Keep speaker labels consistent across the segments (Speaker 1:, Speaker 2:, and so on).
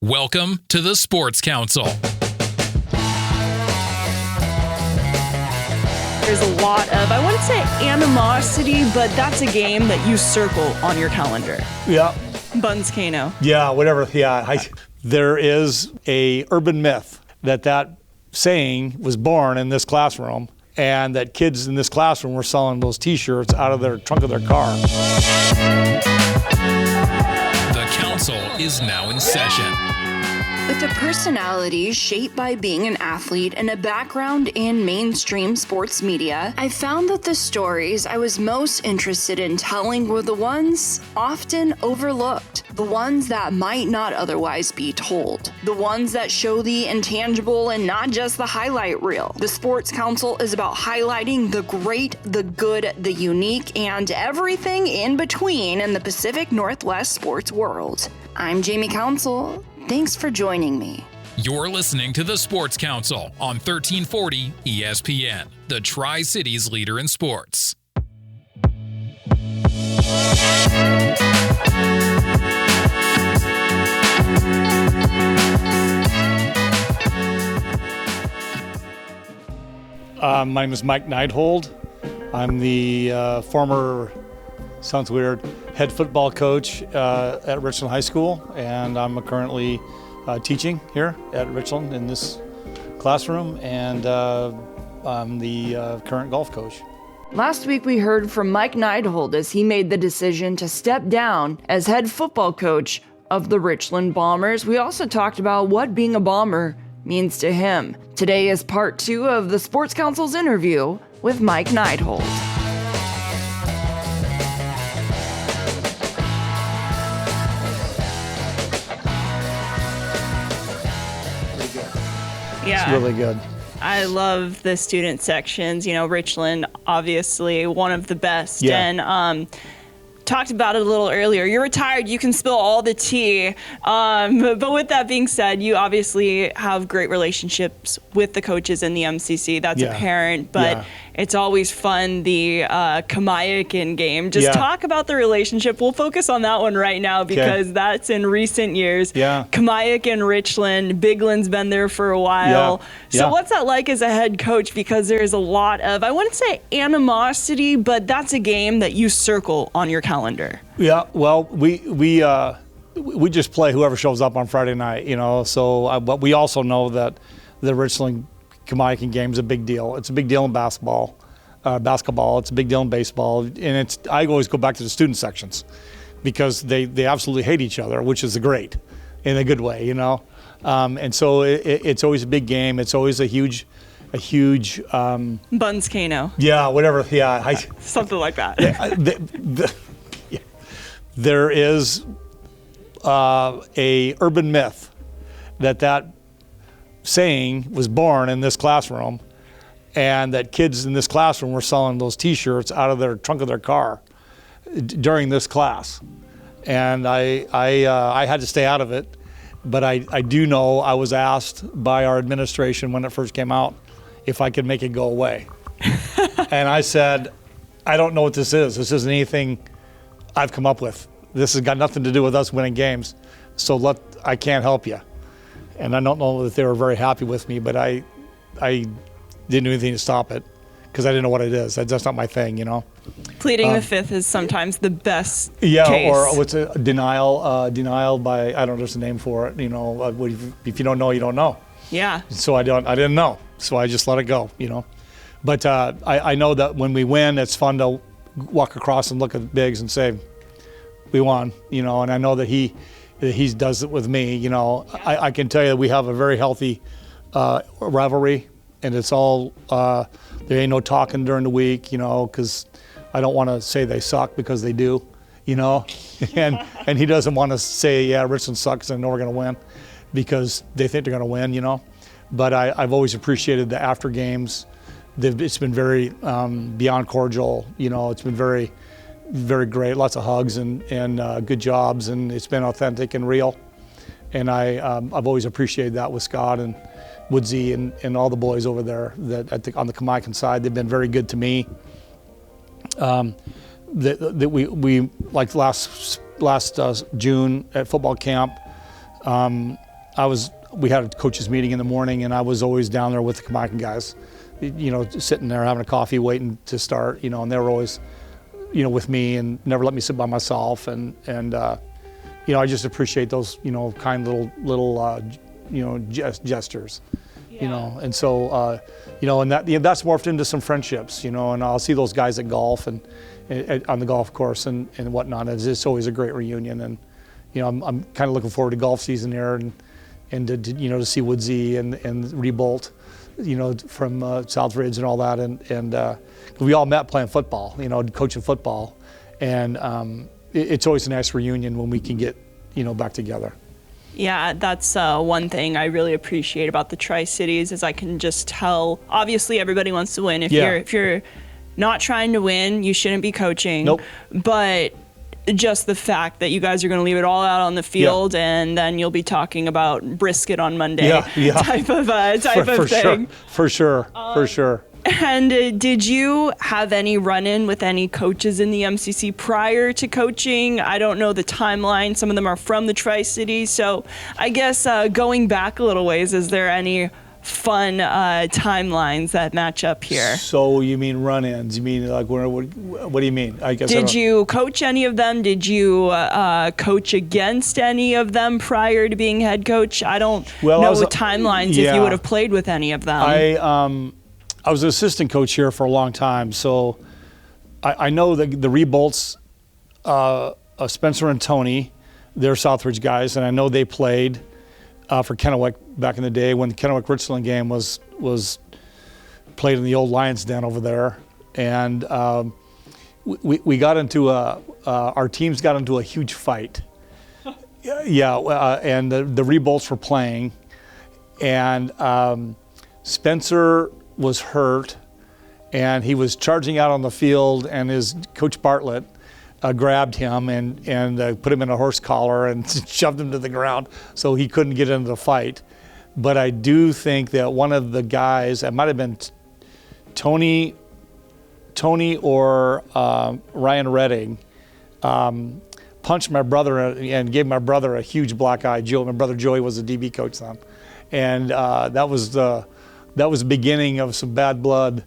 Speaker 1: Welcome to the Sports Council.
Speaker 2: There's a lot of, I wouldn't say animosity, but that's a game that you circle on your calendar.
Speaker 3: Yeah.
Speaker 2: Buns Kano.
Speaker 3: Yeah, whatever. Yeah. There is a urban myth that saying was born in this classroom, and that kids in this classroom were selling those T-shirts out of their trunk of their car.
Speaker 1: The council is now in session.
Speaker 4: With a personality shaped by being an athlete and a background in mainstream sports media, I found that the stories I was most interested in telling were the ones often overlooked, the ones that might not otherwise be told, the ones that show the intangible and not just the highlight reel. The Sports Council is about highlighting the great, the good, the unique, and everything in between in the Pacific Northwest sports world. I'm Jamie Council. Thanks for joining me.
Speaker 1: You're listening to the Sports Council on 1340 ESPN, the Tri-Cities leader in sports.
Speaker 3: My name is Mike Neidhold. I'm the former, sounds weird, head football coach at Richland High School, and I'm currently teaching here at Richland in this classroom, and I'm the current golf coach.
Speaker 2: Last week we heard from Mike Neidhold as he made the decision to step down as head football coach of the Richland Bombers. We also talked about what being a Bomber means to him. Today is part 2 of the Sports Council's interview with Mike Neidhold. Yeah.
Speaker 3: It's really good.
Speaker 2: I love the student sections. You know, Richland, obviously one of the best.
Speaker 3: Yeah.
Speaker 2: And talked about it a little earlier. You're retired, you can spill all the tea. But with that being said, you obviously have great relationships with the coaches in the MCC. That's apparent, but it's always fun, the Kamayakin game. Just talk about the relationship. We'll focus on that one right now because that's in recent years. Kamayakin, Richland, Bigland's been there for a while. So what's that like as a head coach? Because there's a lot of, I wouldn't say animosity, but that's a game that you circle on your calendar.
Speaker 3: Yeah, well, we just play whoever shows up on Friday night, you know. So, but we also know that the Richland Kamayakin game is a big deal. It's a big deal in basketball. It's a big deal in baseball, and I always go back to the student sections because they absolutely hate each other, which is great, in a good way, you know. And so it's always a big game. It's always a huge.
Speaker 2: Buns Kano.
Speaker 3: Yeah, whatever. Yeah,
Speaker 2: something like that.
Speaker 3: There is a urban myth that saying was born in this classroom, and that kids in this classroom were selling those T-shirts out of their trunk of their car during this class. And I had to stay out of it, but I do know I was asked by our administration when it first came out if I could make it go away. And I said, I don't know what this is. This isn't anything I've come up with. This has got nothing to do with us winning games, so I can't help you. And I don't know that they were very happy with me, but I didn't do anything to stop it because I didn't know what it is. That's not my thing, you know.
Speaker 2: Pleading the fifth is sometimes the best
Speaker 3: case.
Speaker 2: Or
Speaker 3: what's a denial by, I don't know, there's a name for it, you know. If you don't know, you don't know.
Speaker 2: Yeah.
Speaker 3: So I didn't know, so I just let it go, you know. But I know that when we win, it's fun to walk across and look at Biggs and say, we won, you know. And I know that he does it with me, you know. I can tell you that we have a very healthy rivalry, and it's all, there ain't no talking during the week, you know, because I don't want to say they suck because they do, you know. and he doesn't want to say, yeah, Richland sucks and I know we're going to win because they think they're going to win, you know. But I've always appreciated the after games. It's been very beyond cordial, you know. It's been very, very great. Lots of hugs and good jobs, and it's been authentic and real. And I've always appreciated that with Scott and Woodsy and all the boys over there on the Kamayakin side. They've been very good to me. That we like last June at football camp, we had a coaches meeting in the morning, and I was always down there with the Kamaikan guys, sitting there having a coffee, waiting to start, and they were always, with me and never let me sit by myself. And I just appreciate those, kind little gestures, and so, and that's morphed into some friendships, and I'll see those guys at golf and on the golf course and whatnot. It's always a great reunion. And, I'm kind of looking forward to golf season here and to see Woodsy and Rebolt, from Southridge and all that. And we all met playing football, coaching football. And it's always a nice reunion when we can get, back together.
Speaker 2: Yeah, that's one thing I really appreciate about the Tri-Cities is I can just tell, obviously everybody wants to win. If you're not trying to win, you shouldn't be coaching.
Speaker 3: Nope.
Speaker 2: But just the fact that you guys are going to leave it all out on the field, and then you'll be talking about brisket on Monday, type of thing.
Speaker 3: For sure.
Speaker 2: And did you have any run-in with any coaches in the MCC prior to coaching? I don't know the timeline. Some of them are from the Tri-Cities. So I guess going back a little ways, is there any fun timelines that match up here?
Speaker 3: So you mean run-ins? You mean like what do you mean? I guess.
Speaker 2: Did you coach any of them? Did you coach against any of them prior to being head coach? I don't know the timelines if you would have played with any of them.
Speaker 3: I was an assistant coach here for a long time, so I know the Rebolts, Spencer and Tony, they're Southridge guys, and I know they played for Kennewick back in the day when the Kennewick-Richland game was played in the old Lions Den over there. And we got into our teams got into a huge fight. And the Rebolts were playing, and Spencer was hurt, and he was charging out on the field, and his coach Bartlett grabbed him and put him in a horse collar and shoved him to the ground so he couldn't get into the fight. But I do think that one of the guys, it might have been Tony or Ryan Redding, punched my brother and gave my brother a huge black eye. My brother Joey was a DB coach then, and that was the beginning of some bad blood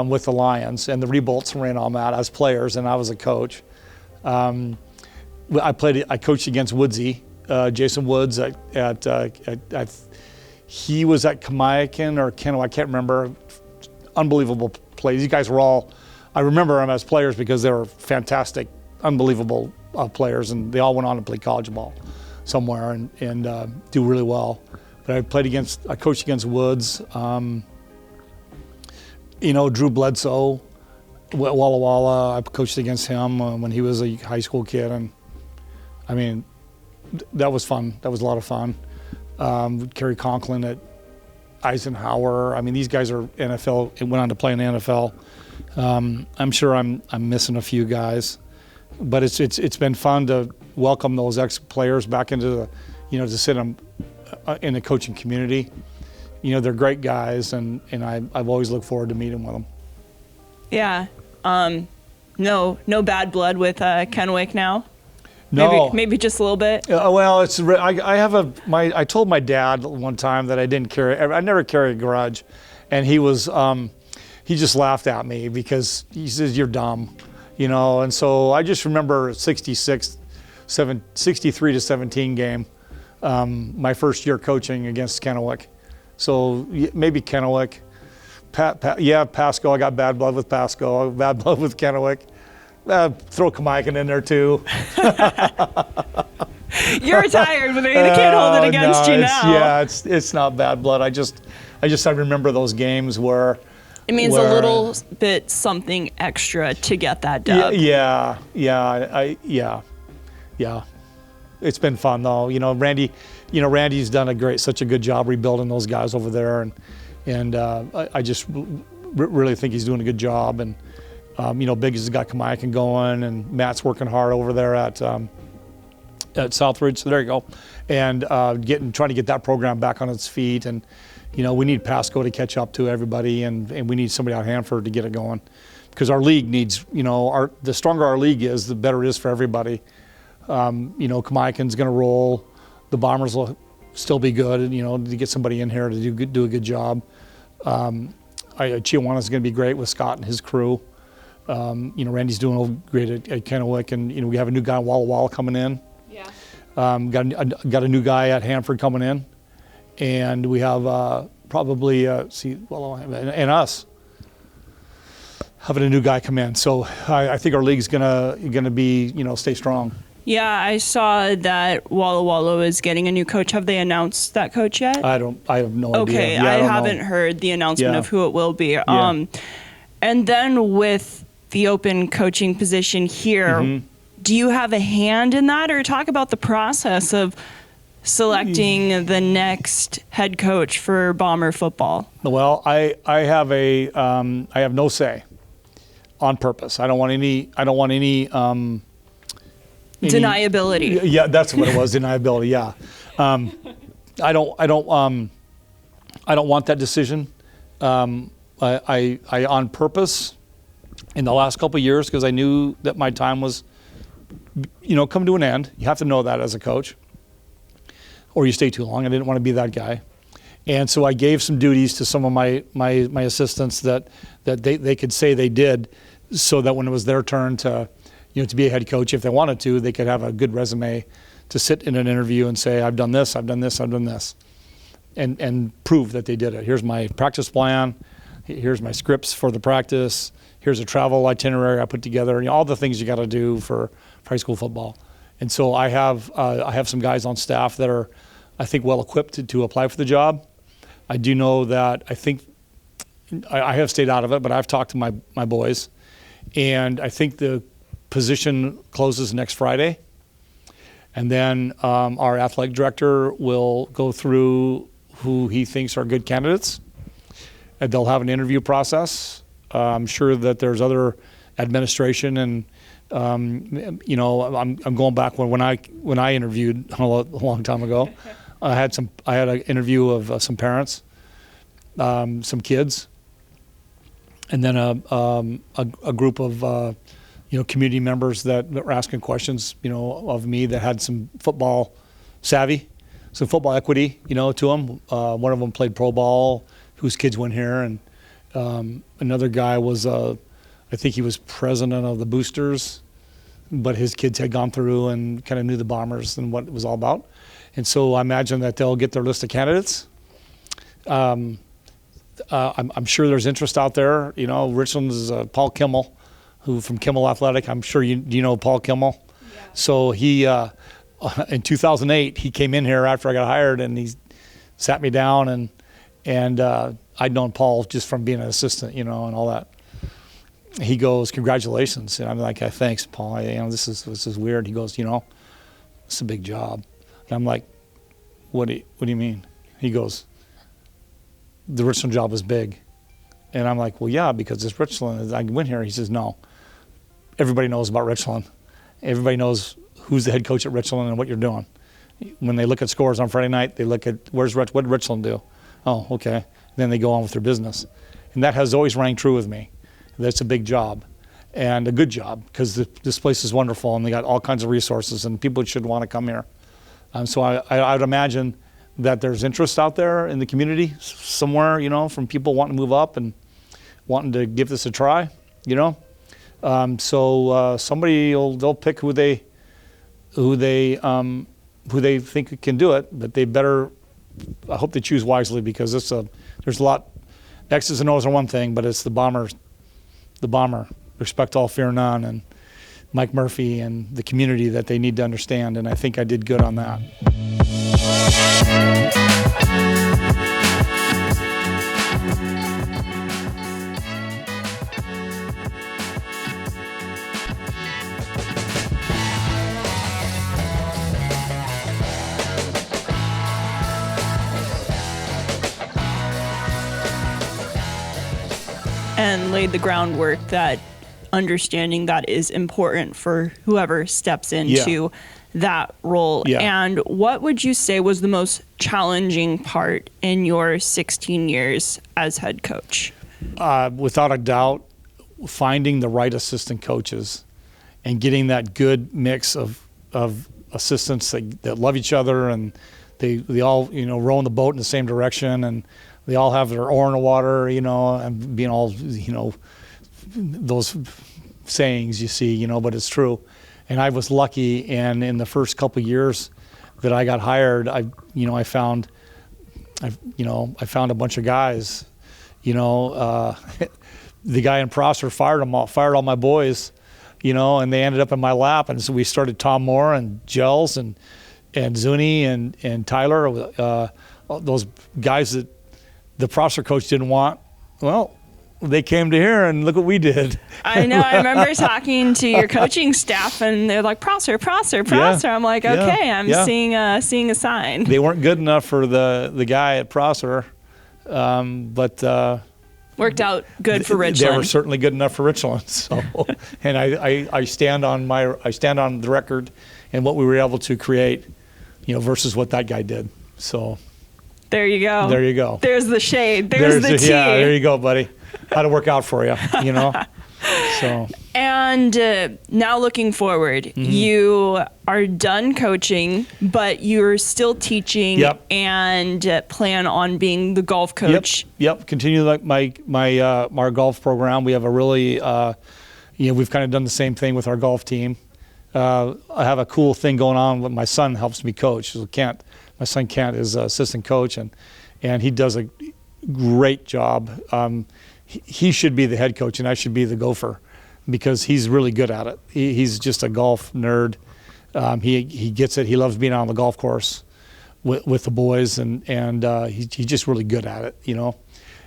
Speaker 3: with the Lions, and the Rebolts ran on that as players, and I was a coach. I coached against Woodsy, Jason Woods he was at Kamaikan or Kennewick, I can't remember. Unbelievable plays. These guys were all, I remember them as players because they were fantastic, unbelievable players, and they all went on to play college ball somewhere and do really well. But I coached against Woods, Drew Bledsoe, Walla Walla. I coached against him when he was a high school kid, and I mean, that was fun. That was a lot of fun. Kerry Conklin at Eisenhower. I mean, these guys are NFL. Went on to play in the NFL. I'm sure I'm missing a few guys, but it's been fun to welcome those ex-players back into the, to sit in the coaching community. They're great guys, and I've always looked forward to meeting with them.
Speaker 2: Yeah. No bad blood with Kennewick now?
Speaker 3: No.
Speaker 2: Maybe just a little bit?
Speaker 3: Well, I told my dad one time that I never carry a grudge, and he just laughed at me because he says, "You're dumb," and so I just remember 63-17 game, my first year coaching against Kennewick. So maybe Kennewick. Pasco, I got bad blood with Pasco, bad blood with Kennewick. Throw Kamaikan in there too.
Speaker 2: You're retired, but they can't hold it against you now.
Speaker 3: It's not bad blood. I remember those games where
Speaker 2: it means a little bit something extra to get that dub. Yeah. It's been fun though. Randy's done such a good job rebuilding those guys over there, and I just really think he's doing a good job. And Big has got Kamaikan going, and Matt's working hard over there at Southridge. So there you go, and trying to get that program back on its feet. And we need Pasco to catch up to everybody, and we need somebody out of Hanford to get it going, because our league needs the stronger our league is, the better it is for everybody. Kamaikan's going to roll. The Bombers will
Speaker 3: still be good, and to get somebody in here to do a good job. Chiawana's going to be great with Scott and his crew. Randy's doing great at Kennewick, and we have a new guy, Walla Walla, coming in.
Speaker 2: Yeah.
Speaker 3: Got a new guy at Hanford coming in, and we have probably and us having a new guy come in. So I think our league's gonna be stay strong.
Speaker 2: Yeah, I saw that Walla Walla is getting a new coach. Have they announced that coach yet?
Speaker 3: I have no idea.
Speaker 2: Okay,
Speaker 3: Yeah,
Speaker 2: I
Speaker 3: don't
Speaker 2: haven't
Speaker 3: know.
Speaker 2: heard the announcement
Speaker 3: Yeah.
Speaker 2: of who it will be.
Speaker 3: Yeah.
Speaker 2: And then with the open coaching position here, do you have a hand in that, or talk about the process of selecting the next head coach for Bomber football?
Speaker 3: Well, I have no say, on purpose. I don't want any
Speaker 2: Deniability.
Speaker 3: Yeah, that's what it was. Deniability. Yeah, I don't want that decision. I on purpose in the last couple of years, because I knew that my time was, come to an end. You have to know that as a coach, or you stay too long. I didn't want to be that guy, and so I gave some duties to some of my assistants that they could say they did, so that when it was their turn to be a head coach, if they wanted to, they could have a good resume to sit in an interview and say, I've done this, I've done this, I've done this, and prove that they did it. Here's my practice plan. Here's my scripts for the practice. Here's a travel itinerary I put together. All the things you got to do for high school football. And so I have some guys on staff that are, I think, well equipped to apply for the job. I do know that I have stayed out of it, but I've talked to my boys, and I think the position closes next Friday, and then our athletic director will go through who he thinks are good candidates, and they'll have an interview process. I'm sure that there's other administration, and I'm going back when I interviewed a long time ago. I had an interview of some parents, some kids, and then a group of community members that were asking questions, of me, that had some football savvy, some football equity, to them. One of them played pro ball, whose kids went here, and another guy was, I think he was president of the Boosters, but his kids had gone through and kind of knew the Bombers and what it was all about. And so I imagine that they'll get their list of candidates. I'm sure there's interest out there. Richland's Paul Kimmel, who from Kimmel Athletic. I'm sure you know Paul Kimmel. Yeah. So he, in 2008, he came in here after I got hired, and he sat me down, and I'd known Paul just from being an assistant, and all that. He goes, "Congratulations," and I'm like, "Thanks, Paul. This is weird." He goes, "It's a big job," and I'm like, "What do you mean?" He goes, "The Richland job is big," and I'm like, "Well, yeah, because it's Richland. I went here." He says, "No. Everybody knows about Richland. Everybody knows who's the head coach at Richland and what you're doing. When they look at scores on Friday night, they look at what did Richland do? Oh, okay. Then they go on with their business." And that has always rang true with me. That's a big job and a good job, because this place is wonderful and they got all kinds of resources and people should want to come here. So I would imagine that there's interest out there in the community somewhere, from people wanting to move up and wanting to give this a try, So somebody they'll pick who they think can do it, but they better. I hope they choose wisely, because there's a lot. X's and O's are one thing, but it's the bomber. Respect all, fear none, and Mike Murphy and the community that they need to understand. And I think I did good on that.
Speaker 2: And laid the groundwork that understanding that is important for whoever steps into that role.
Speaker 3: Yeah.
Speaker 2: And what would you say was the most challenging part in your 16 years as head coach?
Speaker 3: Without a doubt, finding the right assistant coaches and getting that good mix of assistants that love each other and they all, rowing the boat in the same direction, and they all have their oar in the water, and being all, those sayings you see, but it's true. And I was lucky, and in the first couple of years that I got hired, I found a bunch of guys, the guy in Prosser fired all my boys, and they ended up in my lap. And so we started Tom Moore and Gels and Zuni and Tyler, those guys that the Prosser coach didn't want. Well, they came to here, and look what we did.
Speaker 2: I know. I remember talking to your coaching staff, and they're like, Prosser.
Speaker 3: Yeah.
Speaker 2: I'm like, okay, I'm seeing a sign.
Speaker 3: They weren't good enough for the guy at Prosser, but
Speaker 2: worked out good for Richland.
Speaker 3: They were certainly good enough for Richland. So, and I stand on the record and what we were able to create, versus what that guy did. So.
Speaker 2: There you go.
Speaker 3: There you go.
Speaker 2: There's the shade. There's the tea.
Speaker 3: Yeah, there you go, buddy. How'd it work out for you, So.
Speaker 2: And now looking forward, you are done coaching, but you're still teaching and plan on being the golf coach.
Speaker 3: Yep. Continue like my golf program. We have a really, we've kind of done the same thing with our golf team. I have a cool thing going on with my son helps me coach. So my son Kent is assistant coach, and he does a great job. He should be the head coach, and I should be the gopher, because he's really good at it. He's just a golf nerd. He gets it. He loves being on the golf course with the boys, and he's just really good at it.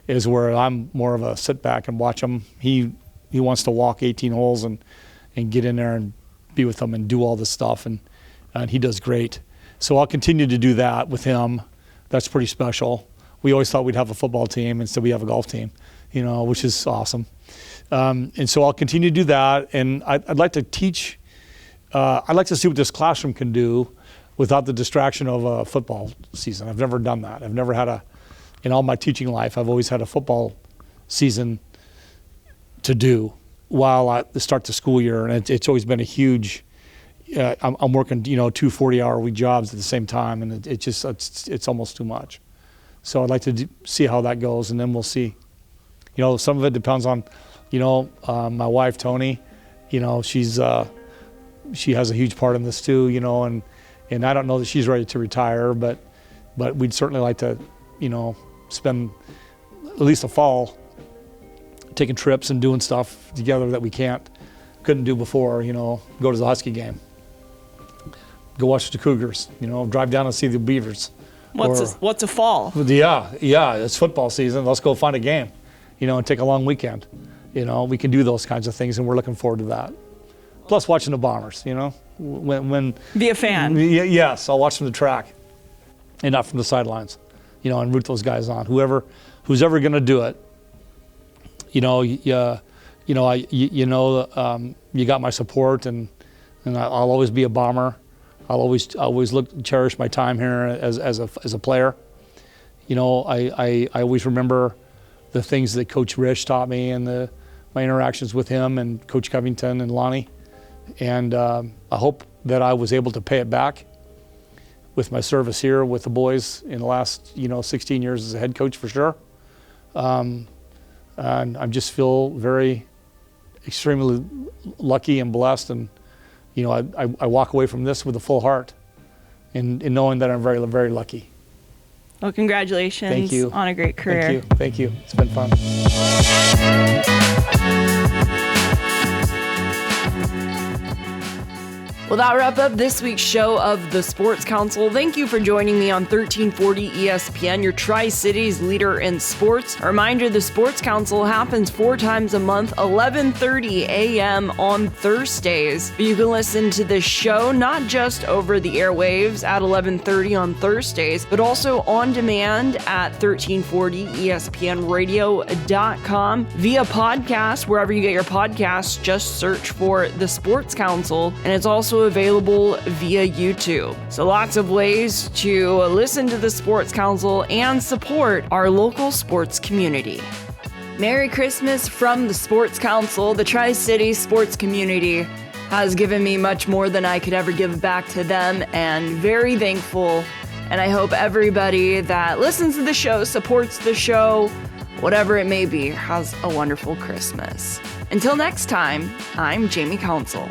Speaker 3: Is where I'm more of a sit back and watch him. He wants to walk 18 holes and get in there and be with them and do all this stuff, and he does great. So I'll continue to do that with him. That's pretty special. We always thought we'd have a football team, instead we have a golf team, which is awesome. And so I'll continue to do that. And I'd like to teach. I'd like to see what this classroom can do without the distraction of a football season. I've never done that. I've never had in all my teaching life, I've always had a football season to do while I start the school year. And it's always been a huge, I'm working, 2 40-hour-week jobs at the same time, and it's almost too much. So I'd like to see how that goes, and then we'll see. Some of it depends on, my wife Tony. She has a huge part in this too. And I don't know that she's ready to retire, but we'd certainly like to, spend at least the fall taking trips and doing stuff together that we couldn't do before. Go to the Husky game. Go watch the Cougars, drive down and see the Beavers.
Speaker 2: What's a fall?
Speaker 3: Yeah, it's football season. Let's go find a game, and take a long weekend. We can do those kinds of things, and we're looking forward to that. Plus watching the Bombers, when
Speaker 2: be a fan.
Speaker 3: Yes, I'll watch from the track and not from the sidelines, and root those guys on. Who's ever going to do it, you got my support, and I'll always be a Bomber. I'll always cherish my time here as a player. I always remember the things that Coach Rich taught me, and my interactions with him and Coach Covington and Lonnie. And I hope that I was able to pay it back with my service here with the boys in the last 16 years as a head coach, for sure. And I just feel extremely lucky and blessed, and I walk away from this with a full heart, and knowing that I'm very, very lucky.
Speaker 2: Well, congratulations.
Speaker 3: Thank you.
Speaker 2: On a great career.
Speaker 3: Thank you. It's been fun.
Speaker 5: Well, that wrap up this week's show of The Sports Council. Thank you for joining me on 1340 ESPN, your Tri-Cities leader in sports. A reminder, The Sports Council happens 4 times a month, 11:30 a.m. on Thursdays. You can listen to this show not just over the airwaves at 11:30 on Thursdays, but also on demand at 1340ESPNradio.com via podcast. Wherever you get your podcasts, just search for The Sports Council, and it's also available via YouTube. So lots of ways to listen to the Sports Council and support our local sports community. Merry Christmas from the Sports Council. The Tri-Cities sports community has given me much more than I could ever give back to them, and very thankful And I hope everybody that listens to the show, supports the show, whatever it may be, has a wonderful Christmas. Until next time, I'm Jamie Council.